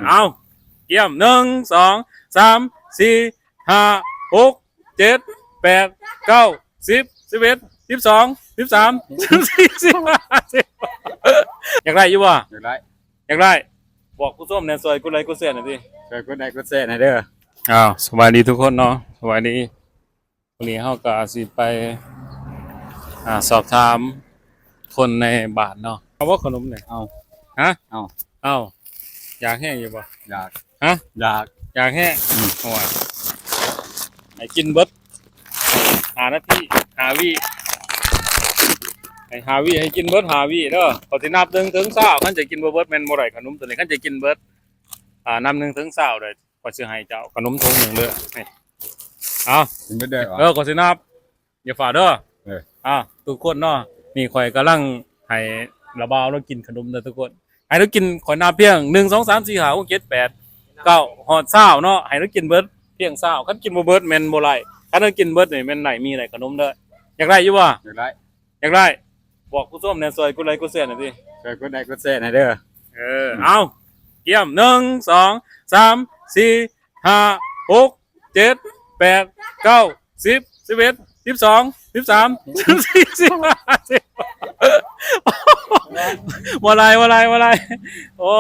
เอาเกี่ยม1 2 3 4 5 6 7 8 9 10 11 12 13 14 15 16อยากได้อยู่บ่อยากได้อยากได้บอกกูส้มเนี่ยซอยกูไรกูเสียหน่อยสิ เคยกดได้กดแซ่นะเด้ออ้าวสวัสดีทุกคนเนาะสวัสดีวันนี้เฮาก็สิไปสอบถามคนในบ้านเนาะเอาว่าขนมเนี่ยเอาฮะเอาเอาอยากแห้งอยู่บ่อยากฮะอยากอยากแห้งโอ้ยให้กินเบิด5 นาที5 วิให้5 วิให้กินเบิด5 วิเด้อพอสินับ1 ถึง 20คันจะกินบ่เบิดแม่นบ่ได้ขนมตัวนี้คันจะกินเบิดนับ1 ถึง 20เลยก็สิให้เจ้าขนมถุงหนึงเด้อนี่เอากินไม่ได้หรอก็สินับอย่าฝ่าเด้อทุกคนเนาะนี่ข่อยกำลังให้ระบาวแล้วกินขนมเด้อทุกคนให้เรากินข่อยนับเพียง1 2 3 4 5 6 7 8 9ฮอด20เนาะให้เรากินเบิดเพียง20คันกินบ่เบิดแม่นบ่ได้คันเรากินเบิดนี่แม่นไหนมีไหนขนมเด้ออยากได้อยู่บ่อยากได้อยากได้บอกกูส้มเนี่ยซอยกูไรกูเสียหน่อยสิเคยกดได้กดแซ่นะเด้อเอาเกี่ยม1 2 3 4 5 6 7 8 9 10 11 12 13 14 15 16 ว่าไรโอ้